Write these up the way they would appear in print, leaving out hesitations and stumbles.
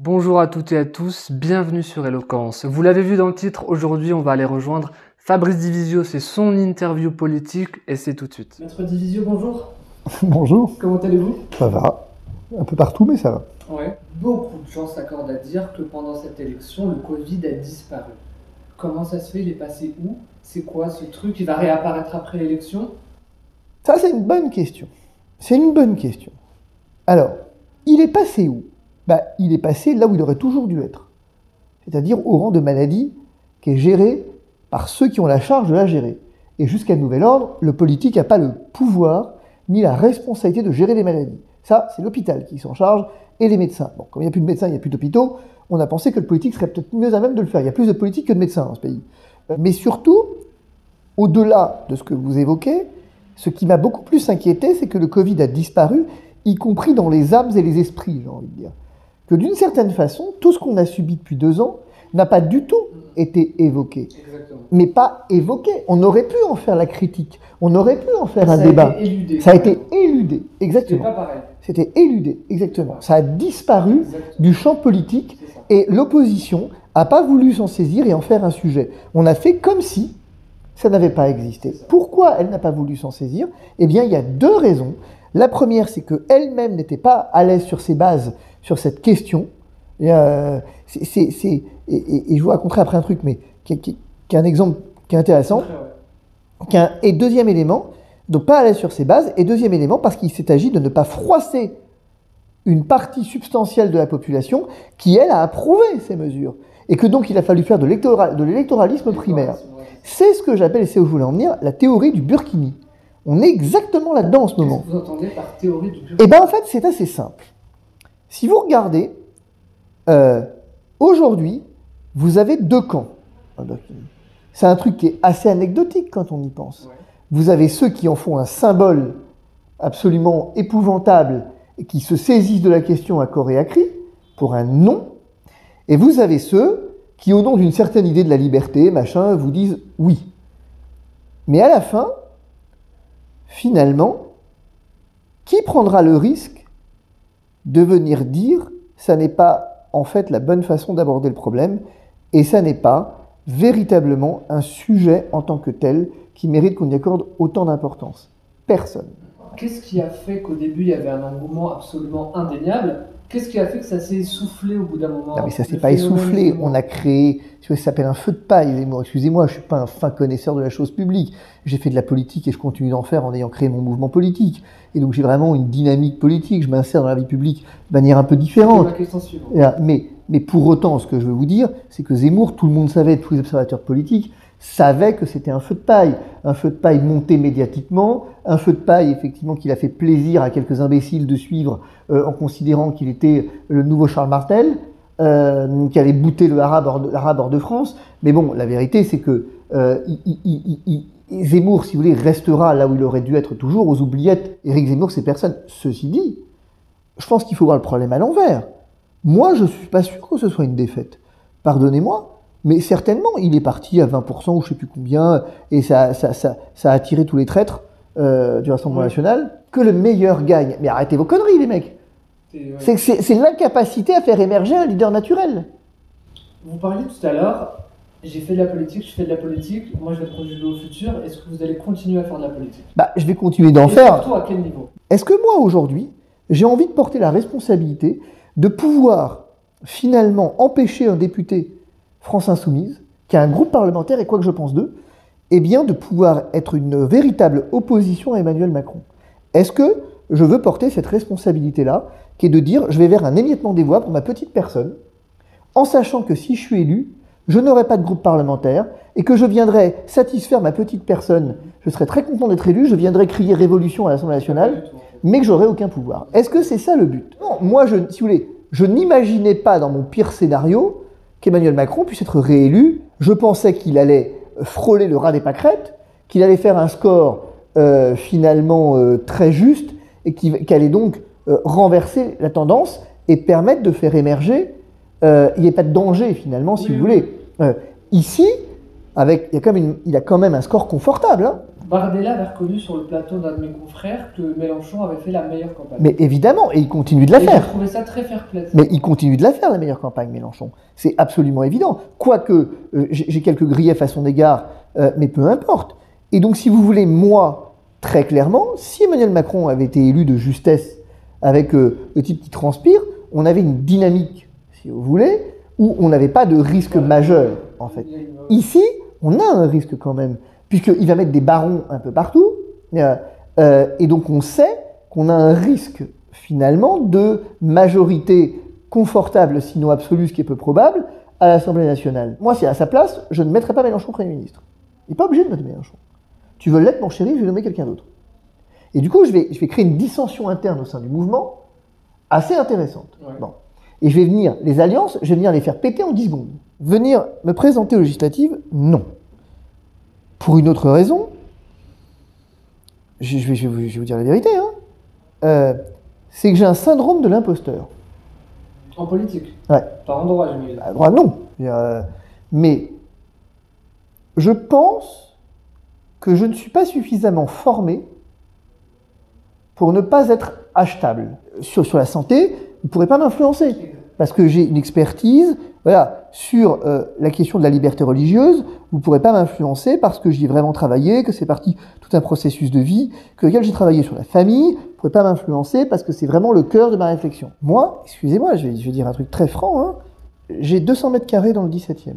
Bonjour à toutes et à tous, bienvenue sur Eloquence. Vous l'avez vu dans le titre, aujourd'hui on va aller rejoindre Fabrice Divisio, c'est son interview politique et c'est tout de suite. Maître Divisio, bonjour. Bonjour. Comment allez-vous? Ça va. Un peu partout, mais ça va. Ouais. Beaucoup de gens s'accordent à dire que pendant cette élection, le Covid a disparu. Comment ça se fait? Il est passé où? C'est quoi ce truc? Il va réapparaître après l'élection? Ça, c'est une bonne question. C'est une bonne question. Alors, il est passé où? Il est passé là où il aurait toujours dû être. C'est-à-dire au rang de maladie qui est gérée par ceux qui ont la charge de la gérer. Et jusqu'à nouvel ordre, le politique n'a pas le pouvoir ni la responsabilité de gérer les maladies. Ça, c'est l'hôpital qui s'en charge et les médecins. Bon, comme il n'y a plus de médecins, il n'y a plus d'hôpitaux, on a pensé que le politique serait peut-être mieux à même de le faire. Il y a plus de politiques que de médecins dans ce pays. Mais surtout, au-delà de ce que vous évoquez, ce qui m'a beaucoup plus inquiété, c'est que le Covid a disparu, y compris dans les âmes et les esprits, j'ai envie de dire. Que d'une certaine façon, tout ce qu'on a subi depuis 2 ans n'a pas du tout été évoqué. Exactement. Mais pas évoqué. On aurait pu en faire la critique, on aurait pu en faire un Ça débat. a été éludé. Ça a été éludé, C'était exactement. pas pareil. C'était éludé, exactement. Ça a disparu Exactement. du champ politique C'est ça. et l'opposition n'a pas voulu s'en saisir et en faire un sujet. On a fait comme si ça n'avait pas existé. Pourquoi elle n'a pas voulu s'en saisir? Eh bien, il y a 2 raisons. La première, c'est qu'elle-même n'était pas à l'aise sur ses bases, sur cette question. Et je vous raconterai après un truc, mais qui est un exemple qui est intéressant. Et deuxième élément, donc pas à l'aise sur ses bases, et deuxième élément, parce qu'il s'est agi de ne pas froisser une partie substantielle de la population qui, elle, a approuvé ces mesures. Et que donc il a fallu faire de l'électoralisme primaire. C'est ce que j'appelle, et c'est où je voulais en venir, la théorie du Burkini. On est exactement là-dedans en ce moment. Qu'est-ce que vous entendez par théorie du Burkini? Eh bien, en fait, c'est assez simple. Si vous regardez, aujourd'hui, vous avez 2 camps. C'est un truc qui est assez anecdotique quand on y pense. Ouais. Vous avez ceux qui en font un symbole absolument épouvantable et qui se saisissent de la question à corps et à cri pour un non. Et vous avez ceux qui, au nom d'une certaine idée de la liberté, machin, vous disent oui. Mais à la fin, finalement, qui prendra le risque de venir dire ça n'est pas en fait la bonne façon d'aborder le problème et ça n'est pas véritablement un sujet en tant que tel qui mérite qu'on y accorde autant d'importance? Personne. Qu'est-ce qui a fait qu'au début, il y avait un engouement absolument indéniable? Qu'est-ce qui a fait que ça s'est essoufflé au bout d'un moment? Non mais ça s'est Le pas phénomène essoufflé, Zemmour. on a créé, ça s'appelle un feu de paille, Zemmour. Excusez-moi, je suis pas un fin connaisseur de la chose publique. J'ai fait de la politique et je continue d'en faire en ayant créé mon mouvement politique. Et donc j'ai vraiment une dynamique politique, je m'insère dans la vie publique de manière un peu C'est différente. ma question suivante. Mais pour autant, ce que je veux vous dire, c'est que Zemmour, tout le monde savait, tous les observateurs politiques, savaient que c'était un feu de paille monté médiatiquement, un feu de paille effectivement qu'il a fait plaisir à quelques imbéciles de suivre en considérant qu'il était le nouveau Charles Martel, qui allait bouter l'arabe hors de France. Mais bon, la vérité c'est que Zemmour, si vous voulez, restera là où il aurait dû être toujours, aux oubliettes. Éric Zemmour, c'est personne. Ceci dit, je pense qu'il faut voir le problème à l'envers. Moi, je ne suis pas sûr que ce soit une défaite. Pardonnez-moi, mais certainement, il est parti à 20% ou je ne sais plus combien, et ça a attiré tous les traîtres du Rassemblement national, que le meilleur gagne. Mais arrêtez vos conneries, les mecs. C'est l'incapacité à faire émerger un leader naturel. Vous parliez tout à l'heure, j'ai fait de la politique, je fais de la politique, moi je vais être conjugué au futur, est-ce que vous allez continuer à faire de la politique? Je vais continuer d'en Et faire. surtout, à quel niveau? Est-ce que moi, aujourd'hui, j'ai envie de porter la responsabilité de pouvoir finalement empêcher un député France Insoumise, qui a un groupe parlementaire et quoi que je pense d'eux, eh bien de pouvoir être une véritable opposition à Emmanuel Macron? Est-ce que je veux porter cette responsabilité-là, qui est de dire je vais vers un émiettement des voix pour ma petite personne, en sachant que si je suis élu, je n'aurai pas de groupe parlementaire et que je viendrai satisfaire ma petite personne, je serai très content d'être élu, je viendrai crier révolution à l'Assemblée nationale, mais que j'aurai aucun pouvoir. Est-ce que c'est ça le but? Non, moi, si vous voulez, je n'imaginais pas dans mon pire scénario qu'Emmanuel Macron puisse être réélu. Je pensais qu'il allait frôler le ras des pâquerettes, qu'il allait faire un score finalement très juste et qu'il allait donc renverser la tendance et permettre de faire émerger, il n'y a pas de danger finalement, si vous voulez. Ici, il a quand même un score confortable. Hein. Bardella avait reconnu sur le plateau d'un de mes confrères que Mélenchon avait fait la meilleure campagne. Mais évidemment, et il continue de la Et faire. j'ai trouvé ça très fair-play. Mais il continue de la faire, la meilleure campagne, Mélenchon. C'est absolument évident. Quoique, j'ai quelques griefs à son égard, mais peu importe. Et donc, si vous voulez, moi, très clairement, si Emmanuel Macron avait été élu de justesse avec le type qui transpire, on avait une dynamique, si vous voulez, où on n'avait pas de risque majeur, en fait. Ici, on a un risque quand même, puisqu'il va mettre des barons un peu partout, et donc on sait qu'on a un risque, finalement, de majorité confortable, sinon absolue, ce qui est peu probable, à l'Assemblée nationale. Moi, si à sa place, je ne mettrais pas Mélenchon Premier ministre. Il n'est pas obligé de mettre Mélenchon. Tu veux l'être, mon chéri, je vais nommer quelqu'un d'autre. Et du coup, je vais créer une dissension interne au sein du mouvement assez intéressante. Ouais. Bon. Et je vais venir, les alliances, je vais venir les faire péter en 10 secondes. Venir me présenter aux législatives, non. Pour une autre raison, je vais vous dire la vérité, hein. C'est que j'ai un syndrome de l'imposteur. En politique. Ouais. Pas en droit, j'imagine. À droit, non. Mais je pense que je ne suis pas suffisamment formé pour ne pas être achetable. Sur la santé, vous ne pourrez pas m'influencer. Parce que j'ai une expertise, voilà, sur la question de la liberté religieuse, vous ne pourrez pas m'influencer parce que j'y ai vraiment travaillé, que c'est parti tout un processus de vie, que lequel j'ai travaillé sur la famille, vous ne pourrez pas m'influencer parce que c'est vraiment le cœur de ma réflexion. Moi, excusez-moi, je vais dire un truc très franc, hein, j'ai 200 mètres carrés dans le 17e.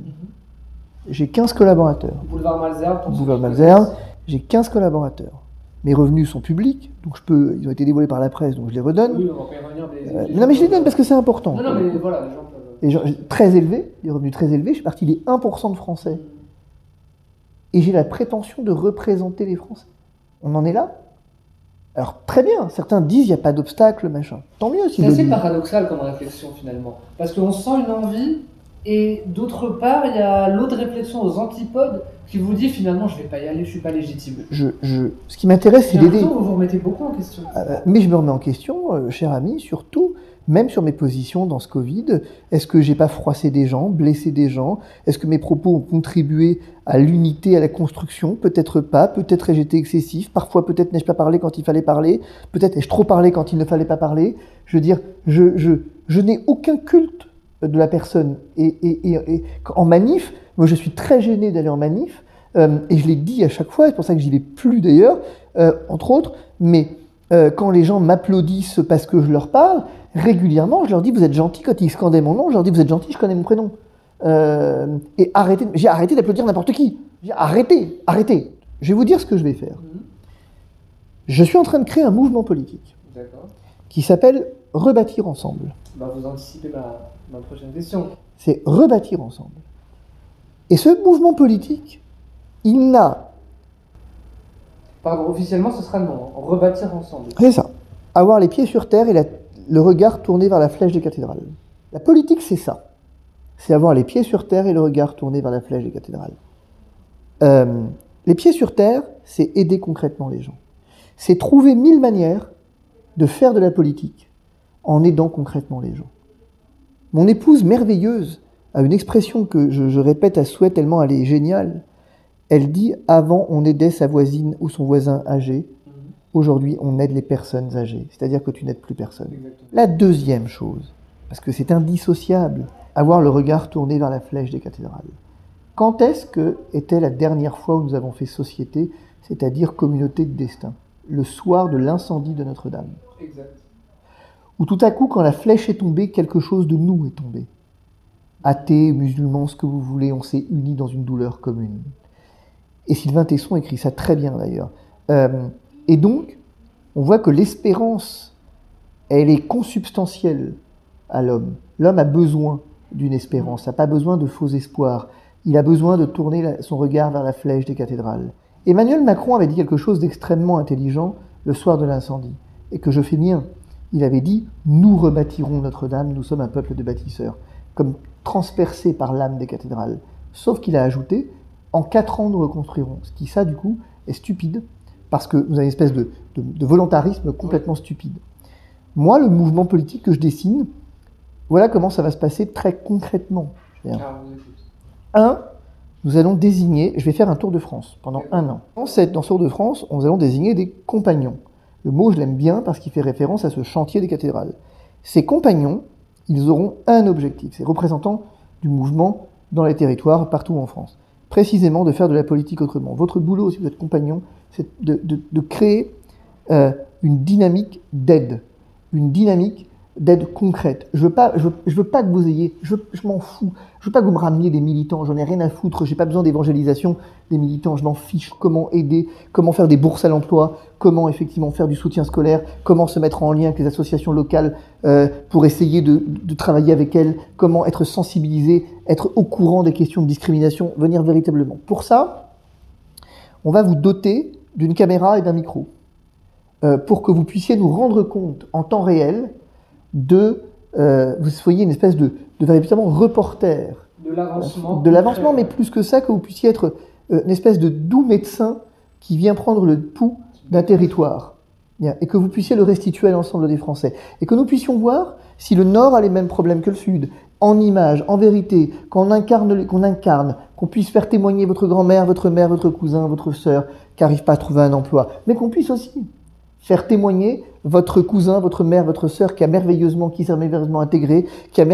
J'ai 15 collaborateurs. Boulevard Malesherbes. Boulevard Malesherbes, j'ai 15 collaborateurs. Mes revenus sont publics, donc ils ont été dévoilés par la presse, donc je les redonne. Oui, on va pas y revenir. Non, mais je les donne parce que c'est important. Non, mais voilà, les gens peuvent. Les gens, très élevés, des revenus très élevés, je suis parti des 1% de Français. Et j'ai la prétention de représenter les Français. On en est là. Alors, très bien, certains disent il n'y a pas d'obstacle, machin. Tant mieux s'ils C'est le assez disent. paradoxal comme réflexion finalement. Parce qu'on sent une envie, et d'autre part, il y a l'autre réflexion aux antipodes qui vous dit finalement je vais pas y aller, je suis pas légitime. Ce qui m'intéresse, c'est J'ai d'aider. l'impression que vous vous remettez beaucoup en question. Mais je me remets en question, cher ami, surtout, même sur mes positions dans ce Covid. Est-ce que j'ai pas froissé des gens, blessé des gens? Est-ce que mes propos ont contribué à l'unité, à la construction? Peut-être pas, peut-être ai-je été excessif, parfois peut-être n'ai-je pas parlé quand il fallait parler, peut-être ai-je trop parlé quand il ne fallait pas parler. Je veux dire, je n'ai aucun culte de la personne. Et en manif, moi je suis très gêné d'aller en manif, et je l'ai dit à chaque fois, c'est pour ça que j'y vais plus d'ailleurs, entre autres, mais quand les gens m'applaudissent parce que je leur parle, régulièrement, je leur dis vous êtes gentil. Quand ils scandaient mon nom, je leur dis vous êtes gentil, je connais mon prénom. Et j'ai arrêté d'applaudir n'importe qui. J'ai arrêtez. Je vais vous dire ce que je vais faire. Je suis en train de créer un mouvement politique qui s'appelle Rebâtir ensemble. Bah, vous anticipez ma prochaine question. C'est Rebâtir ensemble. Et ce mouvement politique, il n'a... Pardon, officiellement, ce sera le nom. Rebâtir ensemble. C'est ça. Avoir les pieds sur terre et le regard tourné vers la flèche des cathédrales. La politique, c'est ça. C'est avoir les pieds sur terre et le regard tourné vers la flèche des cathédrales. Les pieds sur terre, c'est aider concrètement les gens. C'est trouver 1000 manières de faire de la politique en aidant concrètement les gens. Mon épouse merveilleuse a une expression que je répète à souhait tellement elle est géniale. Elle dit « Avant, on aidait sa voisine ou son voisin âgé. Aujourd'hui, on aide les personnes âgées. » C'est-à-dire que tu n'aides plus personne. Exactement. La deuxième chose, parce que c'est indissociable, avoir le regard tourné vers la flèche des cathédrales. Quand est-ce que était la dernière fois où nous avons fait société, c'est-à-dire communauté de destin? Le soir de l'incendie de Notre-Dame. Exact. Où tout à coup, quand la flèche est tombée, quelque chose de nous est tombé. Athées, musulmans, ce que vous voulez, on s'est unis dans une douleur commune. Et Sylvain Tesson écrit ça très bien d'ailleurs. Et donc, on voit que l'espérance, elle est consubstantielle à l'homme. L'homme a besoin d'une espérance, n'a pas besoin de faux espoirs. Il a besoin de tourner son regard vers la flèche des cathédrales. Emmanuel Macron avait dit quelque chose d'extrêmement intelligent le soir de l'incendie, et que je fais mien. Il avait dit « Nous rebâtirons Notre-Dame, nous sommes un peuple de bâtisseurs », comme transpercé par l'âme des cathédrales. Sauf qu'il a ajouté « En 4 ans, nous reconstruirons », ce qui, ça, du coup, est stupide, parce que vous avez une espèce de volontarisme complètement stupide. Moi, le mouvement politique que je dessine, voilà comment ça va se passer très concrètement. 1, nous allons désigner, je vais faire un tour de France pendant 1 an. Dans ce tour de France, nous allons désigner des compagnons. Le mot, je l'aime bien parce qu'il fait référence à ce chantier des cathédrales. Ces compagnons, ils auront un objectif, c'est représentants du mouvement dans les territoires partout en France. Précisément de faire de la politique autrement. Votre boulot, si vous êtes compagnon, c'est de créer une dynamique d'aide. Une dynamique d'aide concrète. Je veux pas que vous ayez, je m'en fous. Je veux pas que vous me rameniez des militants, j'en ai rien à foutre, j'ai pas besoin d'évangélisation des militants, je m'en fiche. Comment aider, comment faire des bourses à l'emploi, comment effectivement faire du soutien scolaire, comment se mettre en lien avec les associations locales pour essayer de travailler avec elles, comment être sensibilisé, être au courant des questions de discrimination, venir véritablement. Pour ça, on va vous doter d'une caméra et d'un micro pour que vous puissiez nous rendre compte en temps réel vous soyez une espèce de véritablement reporter de l'avancement, mais plus que ça, que vous puissiez être une espèce de doux médecin qui vient prendre le pouls d'un territoire, et que vous puissiez le restituer à l'ensemble des Français, et que nous puissions voir si le Nord a les mêmes problèmes que le Sud, en images, en vérité, qu'on incarne, qu'on puisse faire témoigner votre grand-mère, votre mère, votre cousin, votre sœur, qui n'arrive pas à trouver un emploi, mais qu'on puisse aussi faire témoigner votre cousin, votre mère, votre sœur qui s'est merveilleusement intégré, qui a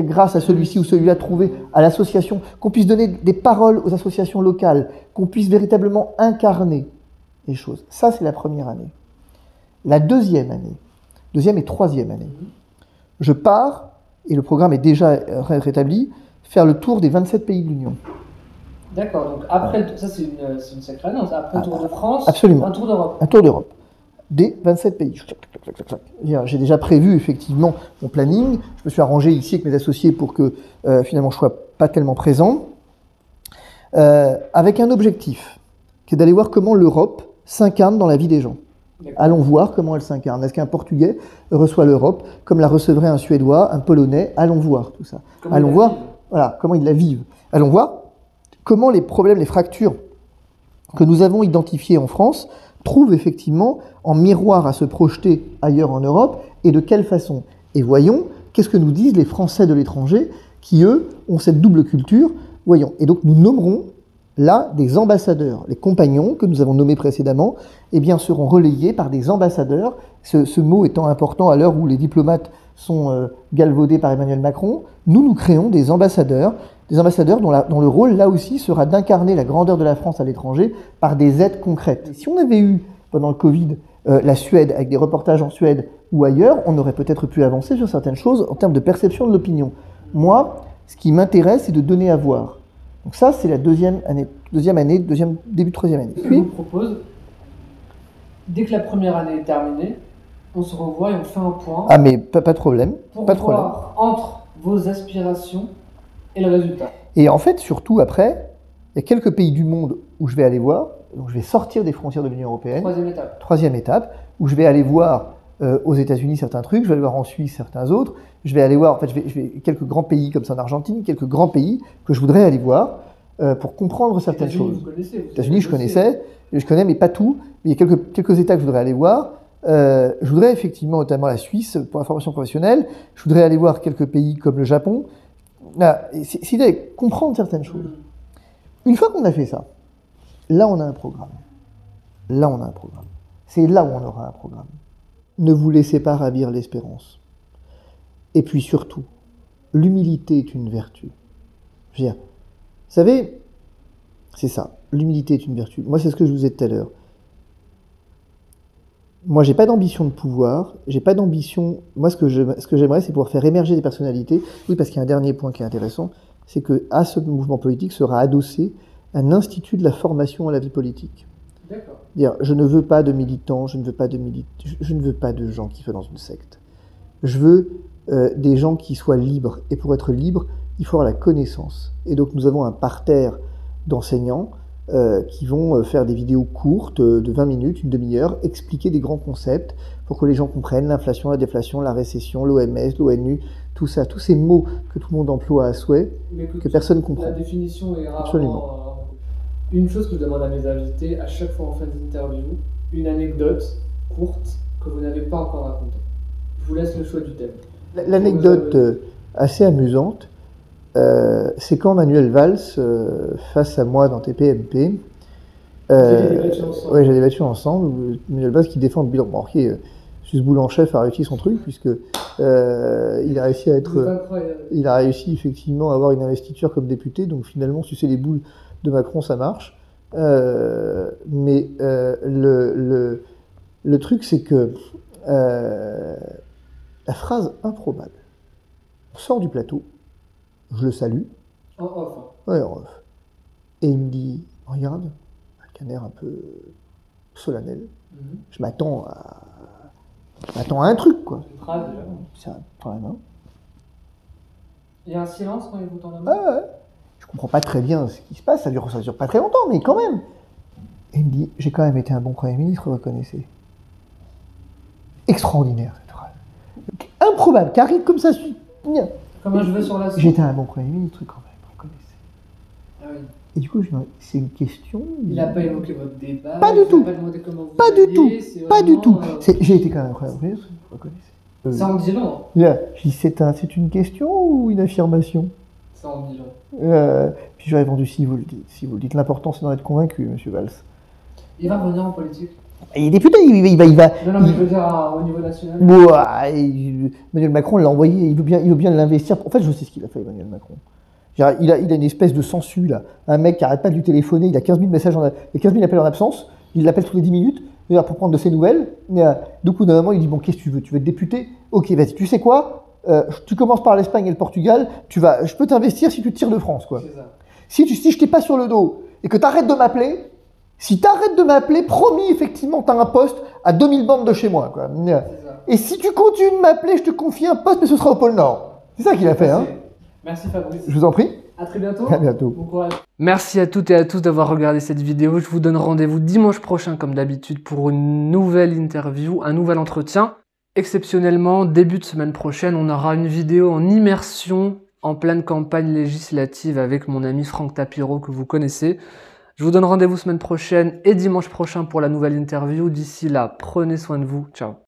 grâce à celui-ci ou celui-là trouvé à l'association, qu'on puisse donner des paroles aux associations locales, qu'on puisse véritablement incarner les choses. Ça, c'est la première année. La deuxième et troisième année, je pars, et le programme est déjà rétabli, faire le tour des 27 pays de l'Union. D'accord, donc après, ça c'est une sacrée annonce, après le Tour de France, absolument. Un Tour d'Europe. Un Tour d'Europe. Des 27 pays. J'ai déjà prévu effectivement mon planning. Je me suis arrangé ici avec mes associés pour que finalement je ne sois pas tellement présent. Avec un objectif, qui est d'aller voir comment l'Europe s'incarne dans la vie des gens. Allons voir comment elle s'incarne. Est-ce qu'un Portugais reçoit l'Europe comme la recevrait un Suédois, un Polonais? Allons voir tout ça. Allons voir comment ils la vivent. Allons voir comment les problèmes, les fractures que nous avons identifiées en France trouvent effectivement en miroir à se projeter ailleurs en Europe, et de quelle façon. Et voyons, qu'est-ce que nous disent les Français de l'étranger qui, eux, ont cette double culture. Voyons. Et donc nous nommerons là des ambassadeurs. Les compagnons que nous avons nommés précédemment, eh bien, seront relayés par des ambassadeurs. Ce mot étant important à l'heure où les diplomates sont galvaudés par Emmanuel Macron, nous créons des ambassadeurs dont le rôle, là aussi, sera d'incarner la grandeur de la France à l'étranger par des aides concrètes. Et si on avait eu, pendant le Covid, la Suède, avec des reportages en Suède ou ailleurs, on aurait peut-être pu avancer sur certaines choses en termes de perception de l'opinion. Moi, ce qui m'intéresse, c'est de donner à voir. Donc ça, c'est la deuxième début de troisième année. Je vous propose, dès que la première année est terminée, on se revoit et on fait un point. Ah mais pas de problème. Pour voir entre vos aspirations et le résultat. Et en fait, surtout après, il y a quelques pays du monde où je vais aller voir, donc je vais sortir des frontières de l'Union européenne. Troisième étape, où je vais aller voir aux États-Unis certains trucs, je vais aller voir en Suisse certains autres, je vais aller voir, en fait, je vais quelques grands pays comme ça en Argentine, quelques grands pays que je voudrais aller voir pour comprendre certaines choses. Les États-Unis, je connais, mais pas tout. Il y a quelques États que je voudrais aller voir. Je voudrais effectivement, notamment la Suisse, pour la formation professionnelle. Je voudrais aller voir quelques pays comme le Japon. C'est de comprendre certaines choses. Une fois qu'on a fait ça, là on a un programme. C'est là où on aura un programme. Ne vous laissez pas ravir l'espérance. Et puis surtout, l'humilité est une vertu. Je veux dire, vous savez, c'est ça, l'humilité est une vertu. Moi, c'est ce que je vous ai dit tout à l'heure. Moi, j'ai pas d'ambition de pouvoir, j'ai pas d'ambition. Moi, ce que j'aimerais, c'est pouvoir faire émerger des personnalités. Oui, parce qu'il y a un dernier point qui est intéressant, c'est que à ce mouvement politique sera adossé un institut de la formation à la vie politique. D'accord. Dire, je ne veux pas de militants, je ne veux pas de gens qui soient dans une secte. Je veux des gens qui soient libres. Et pour être libre, il faut avoir la connaissance. Et donc, nous avons un parterre d'enseignants qui vont faire des vidéos courtes de 20 minutes, une demi-heure, expliquer des grands concepts pour que les gens comprennent l'inflation, la déflation, la récession, l'OMS, l'ONU, tout ça, tous ces mots que tout le monde emploie à souhait, que personne ne comprend. La définition est rarement... Absolument. Une chose que je demande à mes invités, à chaque fois en fin d'interview, une anecdote courte que vous n'avez pas encore racontée. Je vous laisse le choix du thème. L'anecdote assez amusante, c'est quand Manuel Valls, face à moi dans TPMP, j'ai débattu ensemble. Manuel Valls qui défend le bilan. Bon, ok, Suze Boulan-Chef a réussi son truc, puisque il a réussi à être. Il a réussi effectivement à avoir une investiture comme député, donc finalement, sucer les boules de Macron, ça marche. Mais le truc, c'est que la phrase improbable, on sort du plateau, je le salue. En off. Ouais, en off. Et il me dit, regarde, avec un air un peu solennel, je m'attends à un truc, quoi. Une phrase, déjà. C'est un problème, hein. Il y a un silence quand il vous tend la main. Ouais. Je comprends pas très bien ce qui se passe, ça dure pas très longtemps, mais quand même. Et il me dit, j'ai quand même été un bon Premier ministre, vous reconnaissez. Extraordinaire, cette phrase. Improbable, qui arrive comme ça. Comme un cheveu sur la soupe. J'étais un bon Premier ministre, quand même, vous reconnaissez. Ah oui. Et du coup, c'est une question. Il n'a pas évoqué votre débat. Pas du tout. Pas demandé comment vous Pas du tout. alliez, Pas du tout. vraiment, J'ai été quand même un Premier ministre, vous reconnaissez. Ça en dit long. Là, je dis, c'est une question ou une affirmation? Ça en dit long. Puis j'aurais répondu, si vous le dites. Si vous le dites, l'important c'est d'en être convaincu, monsieur Valls. Il va revenir en politique. Il est député, il va. Non, mais je veux dire au niveau national. Emmanuel Macron l'a envoyé, il veut bien l'investir. En fait, je sais ce qu'il a fait, Emmanuel Macron. Il a une espèce de sensu, là. Un mec qui arrête pas de lui téléphoner, il a 15 000 messages, il a 15 000 appels en absence, il l'appelle toutes les 10 minutes pour prendre de ses nouvelles. Du coup, d'un moment, il dit, bon, qu'est-ce que tu veux? Tu veux être député? Ok, vas-y, tu sais quoi? Tu commences par l'Espagne et le Portugal, je peux t'investir si tu te tires de France, quoi. C'est ça. Si je t'ai pas sur le dos et que t'arrêtes de m'appeler, promis, effectivement, t'as un poste à 2000 bandes de chez moi, quoi. C'est ça. Et si tu continues de m'appeler, je te confie un poste, mais ce sera au pôle Nord. C'est ça qu'il a fait, hein. Merci Fabrice. Je vous en prie. À très bientôt. À bientôt. Bon courage. Merci à toutes et à tous d'avoir regardé cette vidéo. Je vous donne rendez-vous dimanche prochain, comme d'habitude, pour une nouvelle interview, un nouvel entretien. Exceptionnellement, début de semaine prochaine, on aura une vidéo en immersion en pleine campagne législative avec mon ami Franck Tapiro que vous connaissez. Je vous donne rendez-vous semaine prochaine et dimanche prochain pour la nouvelle interview. D'ici là, prenez soin de vous. Ciao.